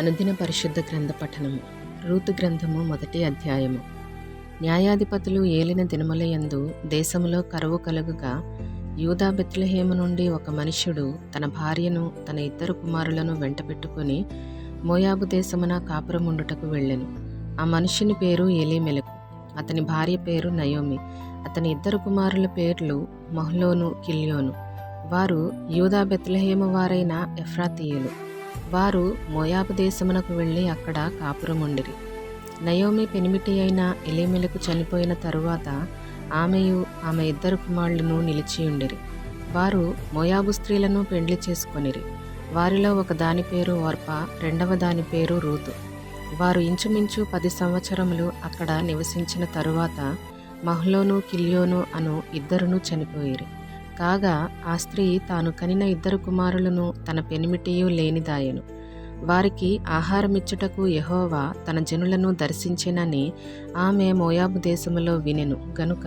అనుదిన పరిశుద్ధ గ్రంథ పఠనము. రూతు గ్రంథము 1వ అధ్యాయము. న్యాయాధిపతులు ఏలిన దినములయందు దేశములో కరువు కలుగుగా యూదా బెత్లెహేము నుండి ఒక మనుష్యుడు తన భార్యను తన 2 కుమారులను వెంటబెట్టుకుని మోయాబు దేశమున కాపురముండుటకు వెళ్ళెను. ఆ మనుష్యుని పేరు ఎలీమెలకు, అతని భార్య పేరు నయోమి. అతని 2 కుమారుల పేర్లు మహ్లోను, కిల్యోను. వారు యూదా బెత్లెహేము వారైన ఎఫ్రాతీయులు. వారు మోయాబు దేశమునకు వెళ్ళి అక్కడ కాపురముండిరి. నయోమి పెనిమిటి అయిన ఎలీమెలకు చనిపోయిన తరువాత ఆమెయు ఆమె 2 కుమారులను నిలిచియుండిరి. వారు మోయాబు స్త్రీలను పెండ్లి చేసుకొనిరి. వారిలో ఒక దాని పేరు ఓర్పా, రెండవ దాని పేరు రూతు. వారు ఇంచుమించు 10 సంవత్సరములు అక్కడ నివసించిన తరువాత మహ్లోను, కిల్యోను అను 2 చనిపోయిరి. కాగా ఆ స్త్రీ తాను కనిన 2 కుమారులను తన పెనిమిటియు లేనిదాయెను. వారికి ఆహారమిచ్చుటకు యెహోవా తన జనులను దర్శించెనని ఆమె మోయాబు దేశములో వినెను గనుక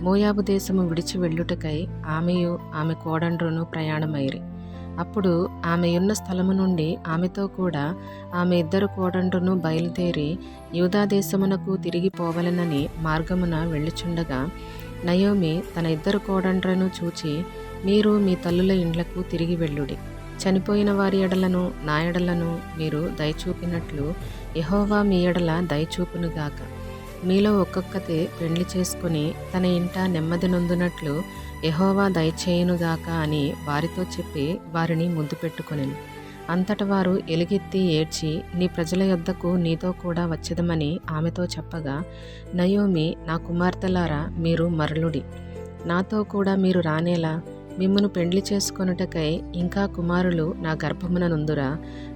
మోయాబు దేశము విడిచి వెళ్ళుటకై ఆమెయు ఆమె కోడండ్రును ప్రయాణమైరి. అప్పుడు ఆమెయున్న స్థలము నుండి ఆమెతో కూడా ఆమె 2 కోడండ్రును బయలుదేరి యూదా దేశమునకు తిరిగి పోవలెనని మార్గమున వెళ్ళుచుండగా నయోమి తన 2 కోడండ్రను చూచి, మీరు మీ తల్లుల ఇండ్లకు తిరిగి వెళ్ళుడి. చనిపోయిన వారి ఎడలను నా ఎడలను మీరు దయచూపినట్లు యెహోవా మీ ఎడల దయచూపునుగాక. మీలో ఒక్కొక్కతే పెండ్లి చేసుకుని తన ఇంట నెమ్మది నొందునట్లు యెహోవా దయచేయునుగాక అని వారితో చెప్పి వారిని ముద్దు పెట్టుకొనెను. అంతట వారు ఎలుగెత్తి ఏడ్చి, నీ ప్రజల యొద్దకు నీతో కూడా వచ్చెదమని ఆమెతో చెప్పగా, నయోమి, నా కుమార్తెలారా, మీరు మరలుడి. నాతో కూడా మీరు రానేలా? మిమ్మును పెండ్లి చేసుకొనుటకై ఇంకా కుమారులు నా గర్భమున నుందురా?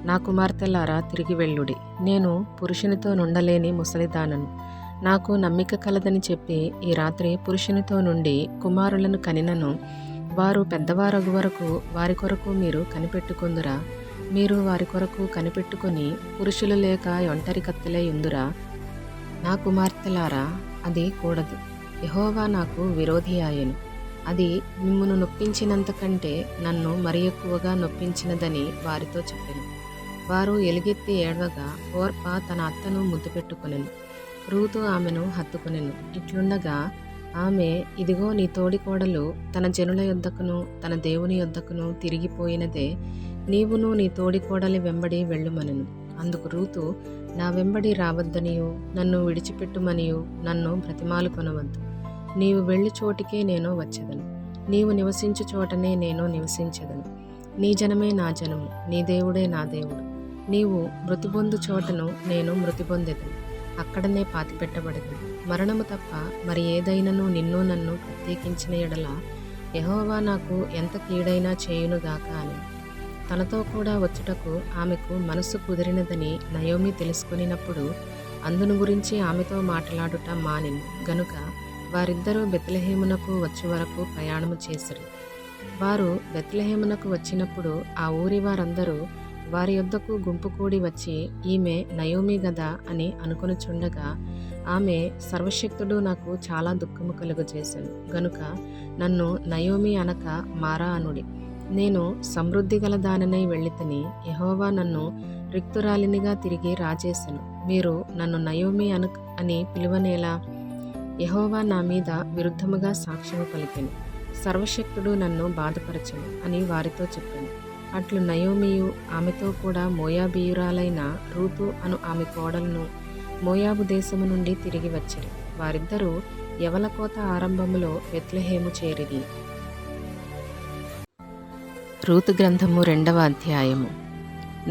నా కుమార్తెలారా, తిరిగి వెళ్ళుడి. నేను పురుషునితో నుండలేని ముసలిదానను. నాకు నమ్మిక కలదని చెప్పి ఈ రాత్రి పురుషునితో నుండి కుమారులను కనినను. వారు పెద్దవారగు వరకు వారి కొరకు మీరు కనిపెట్టుకొందురా? మీరు వారి కొరకు కనిపెట్టుకొని పురుషులు లేక ఒంటరి కత్తెలై ఉందురా? నా కుమార్తెలారా, అది కూడదు. యెహోవా నాకు విరోధి ఆయెను. అది మిమ్మును నొప్పించినంత కంటే నన్ను మరి ఎక్కువగా నొప్పించినదని వారితో చెప్పెను. వారు ఎలుగెత్తి ఏడవగా ఓర్పా తన అత్తను ముద్దు పెట్టుకొనెను. రూతు ఆమెను హత్తుకొనెను. ఇట్లుండగా ఆమె, ఇదిగో నీ తోడి కోడలు తన జనుల యొద్దకును తన దేవుని యొద్దకును తిరిగిపోయినదే. నీవును నీ తోడి కోడలి వెంబడి వెళ్ళుమనెను. అందుకు రూతు, నా వెంబడి రావద్దనియు నన్ను విడిచిపెట్టుమనియు నన్ను బ్రతిమాలు కొనవద్దు. నీవు వెళ్ళి చోటికే నేను వచ్చెదను. నీవు నివసించు చోటనే నేను నివసించెదను. నీ జనమే నా జనము, నీ దేవుడే నా దేవుడు. నీవు మృతి పొందు చోటను నేను మృతి పొందెదను, అక్కడనే పాతిపెట్టబడెదను. మరణము తప్ప మరి ఏదైనను నిన్ను నన్ను ప్రత్యేకించిన ఎడల యెహోవా నాకు ఎంత కీడైనా చేయునుగాక అని. తనతో కూడా వచ్చుటకు ఆమెకు మనస్సు కుదిరినదని నయోమి తెలుసుకొనినప్పుడు అందును గురించి ఆమెతో మాట్లాడుట మానెను గనుక వారిద్దరూ బెత్లెహేమునకు వచ్చే వరకు ప్రయాణము చేసిరి. వారు బెత్లెహేమునకు వచ్చినప్పుడు ఆ ఊరి వారందరూ వారి యొద్దకు గుంపు కూడి వచ్చి, ఈమె నయోమి గదా అని అనుకొనుచుండగా ఆమె, సర్వశక్తుడు నాకు చాలా దుఃఖము కలుగజేశాను గనుక నన్ను నయోమి అనక మారా అనుడి. నేను సమృద్ధి గల దానినై వెళ్ళితిని, యెహోవా నన్ను రిక్తురాలినిగా తిరిగి రాజేసెను. మీరు నన్ను నయోమి అని పిలువనేలా? యెహోవా నా మీద విరుద్ధముగా సాక్ష్యము పలికెను. సర్వశక్తుడు నన్ను బాధపరచెను అని వారితో చెప్పాను. అట్లు నయోమియు ఆమెతో కూడా మోయాబీయురాలైన రూతు అను ఆమె కోడలను మోయాబు దేశము నుండి తిరిగి వచ్చిరి. వారిద్దరూ యవల కోత ఆరంభములో బెత్లెహేము చేరిరి. రూతు గ్రంథము 2వ అధ్యాయము.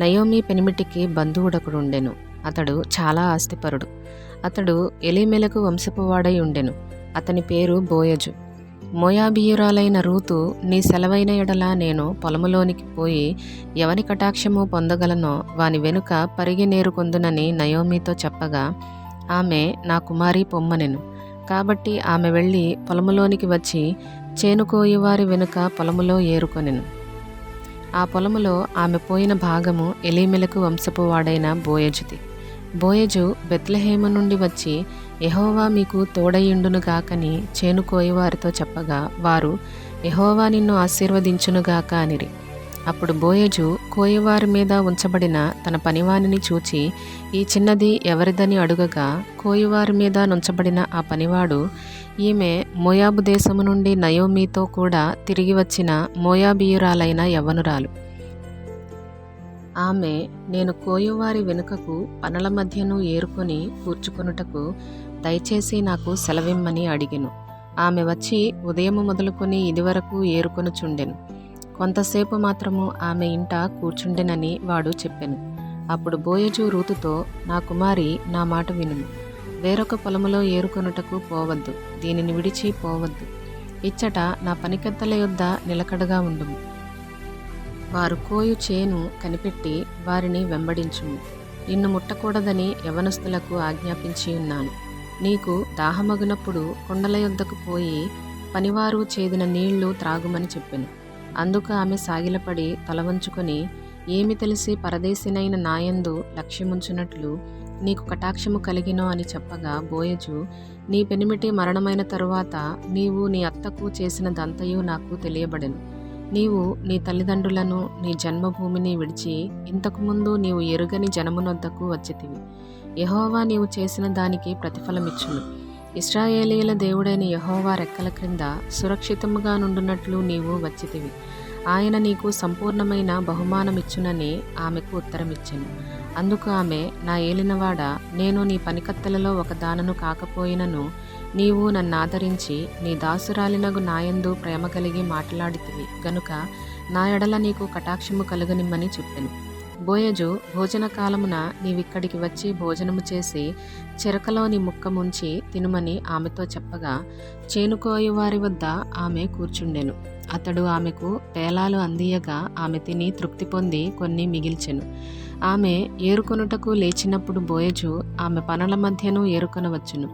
నయోమి పెనిమిటికి బంధువుడొకడుండెను. అతడు చాలా ఆస్తిపరుడు. అతడు ఎలీమెలకు వంశపు వాడై ఉండెను. అతని పేరు బోయజు. మోయాబీయురాలైన రూతు, నీ సెలవైన ఎడల నేను పొలములోనికి పోయి ఎవని కటాక్షము పొందగలనో వాని వెనుక పరిగి నేరుకొందునని నయోమితో చెప్పగా ఆమె, నా కుమారి పొమ్మనెను. కాబట్టి ఆమె వెళ్ళి పొలములోనికి వచ్చి చేనుకోయువారి వెనుక పొలములో ఏరుకొనెను. ఆ పొలములో ఆమె పోయిన భాగము ఎలీమెలకు వంశపు వాడైన బోయజుది. బోయజు బెత్లెహేము నుండి వచ్చి, యెహోవా మీకు తోడయుండునుగాకని చేనుకోయివారితో చెప్పగా వారు, యెహోవా నిన్ను ఆశీర్వదించునుగాక అనిరి. అప్పుడు బోయజు కోయవారి మీద ఉంచబడిన తన పనివానిని చూచి ఈ చిన్నది ఎవరిదని అడుగగా, కోయవారి మీద నుంచబడిన ఆ పనివాడు, ఈమె మోయాబు దేశము నుండి నయోమితో కూడా తిరిగి వచ్చిన మోయాబీయురాలైన యవ్వనురాలు. ఆమె, నేను కోయువారి వెనుకకు పనల మధ్యను ఏరుకొని కూర్చుకొనుటకు దయచేసి నాకు సెలవిమ్మని అడిగెను. ఆమె వచ్చి ఉదయము మొదలుకొని ఇదివరకు ఏరుకొనుచుండెను. కొంతసేపు మాత్రము ఆమె ఇంట కూర్చుండెనని వాడు చెప్పెను. అప్పుడు బోయజు రూతుతో, నా కుమారి, నా మాట వినుము. వేరొక పొలములో ఏరుకొనుటకు పోవద్దు, దీనిని విడిచి పోవద్దు. ఇచ్చట నా పనికెత్తల యొద్ద నిలకడగా ఉండుము. వారు కోయు చేను కనిపెట్టి వారిని వెంబడించుము. నిన్ను ముట్టకూడదని యవనస్తులకు ఆజ్ఞాపించి ఉన్నాను. నీకు దాహమగునప్పుడు కొండల యొద్దకు పోయి పనివారు చేదిన నీళ్లు త్రాగుమని చెప్పెను. అందుకు ఆమె సాగిలపడి తలవంచుకొని, ఏమి తెలిసి పరదేశినైన నాయందు లక్ష్యముంచునట్లు నీకు కటాక్షము కలిగినో అని చెప్పగా, బోయజు, నీ పెనిమిటి మరణమైన తరువాత నీవు నీ అత్తకు చేసినదంతయు నాకు తెలియబడెను. నీవు నీ తల్లిదండ్రులను, నీ జన్మభూమిని విడిచి ఇంతకుముందు నీవు ఎరుగని జనమునొద్దకు వచ్చితివి. యెహోవా నీవు చేసిన దానికి ప్రతిఫలమిచ్చును. ఇశ్రాయేలీయుల దేవుడైన యెహోవా రెక్కల క్రింద సురక్షితముగా నుండునట్లు నీవు వచ్చితివి. ఆయన నీకు సంపూర్ణమైన బహుమానమిచ్చునని ఆమెకు ఉత్తరమిచ్చెను. అందుకు ఆమె, నా ఏలినవాడా, నేను నీ పనికత్తెలలో ఒకదానను కాకపోయినను నీవు నన్నాదరించి నీ దాసురాలినగు నాయందు ప్రేమ కలిగి మాట్లాడితివి గనుక నా ఎడల నీకు కటాక్షము కలుగనిమ్మని చెప్పెను. బోయజు, భోజన కాలమున నీవిక్కడికి వచ్చి భోజనము చేసి చెరకలోని ముక్క ముంచి తినుమని ఆమెతో చెప్పగా, చేనుకోయి వారి వద్ద ఆమె కూర్చుండెను. అతడు ఆమెకు పేలాలు అందియగా ఆమె తిని తృప్తి పొంది కొన్ని మిగిల్చెను. ఆమె ఏరుకొనుటకు లేచినప్పుడు బోయజు, ఆమె పనుల మధ్యను ఏరుకొనవచ్చును,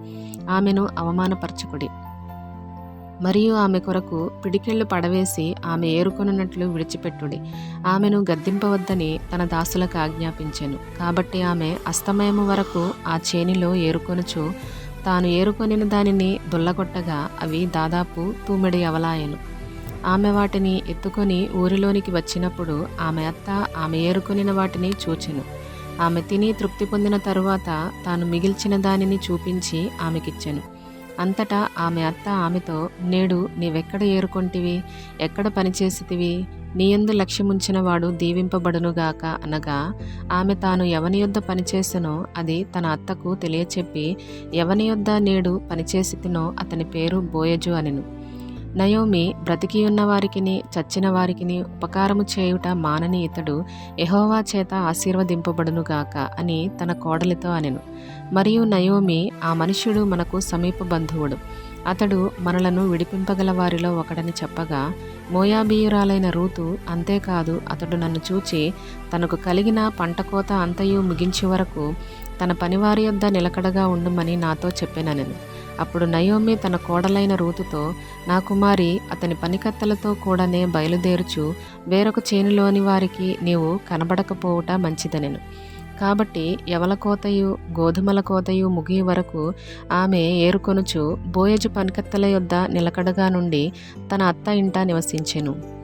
ఆమెను అవమానపరచుకుడి. మరియు ఆమె కొరకు పిడికెళ్ళు పడవేసి ఆమె ఏరుకొనున్నట్లు విడిచిపెట్టుడి. ఆమెను గద్దింపవద్దని తన దాసులకు ఆజ్ఞాపించెను. కాబట్టి ఆమె అస్తమయము వరకు ఆ చేనిలో ఏరుకొనుచు తాను ఏరుకొనిన దానిని దొల్లగొట్టగా అవి దాదాపు తూమెడి అవలాయెను. ఆమె వాటిని ఎత్తుకొని ఊరిలోనికి వచ్చినప్పుడు ఆమె అత్త ఆమె ఏరుకొనిన వాటిని చూచెను. ఆమె తిని తృప్తి పొందిన తరువాత తాను మిగిల్చిన దానిని చూపించి ఆమెకిచ్చెను. అంతటా ఆమె అత్త ఆమెతో, నేడు నీవెక్కడ ఏరుకొంటివి, ఎక్కడ పనిచేసితివి, నీయందు లక్ష్యముంచిన వాడు దీవింపబడునుగాక అనగా, ఆమె తాను ఎవని యొద్ద పనిచేసెనో అది తన అత్తకు తెలియచెప్పి, ఎవని యొద్ద నేడు పనిచేసితినో అతని పేరు బోయజు అనెను. నయోమి బ్రతికియున్న వారికిని చచ్చిన వారికిని ఉపకారము చేయుట మానని ఇతడు యెహోవా చేత ఆశీర్వదింపబడునుగాక అని తన కోడలితో అనెను. మరియు నయోమి, ఆ మనుష్యుడు మనకు సమీప బంధువుడు, అతడు మనలను విడిపింపగల వారిలో ఒకడని చెప్పగా, మోయాబీయురాలైన రూతు, అంతేకాదు అతడు నన్ను చూచి తనకు కలిగిన పంటకోత అంతయు ముగించి వరకు తన పనివారి యొద్ద నిలకడగా ఉండుమని నాతో చెప్పెననెను. అప్పుడు నయోమి తన కోడలైన రూతుతో, నా కుమారి, అతని పనికత్తెలతో కూడానే బయలుదేరుచు వేరొక చేనులోని వారికి నీవు కనబడకపోవుట మంచిదనెను. కాబట్టి యవల కోతయు గోధుమల కోతయు ముగియ వరకు ఆమె ఏరుకొనుచు బోయజు పనికత్తెల యొద్ద నిలకడగా నుండి తన అత్త ఇంట నివసించెను.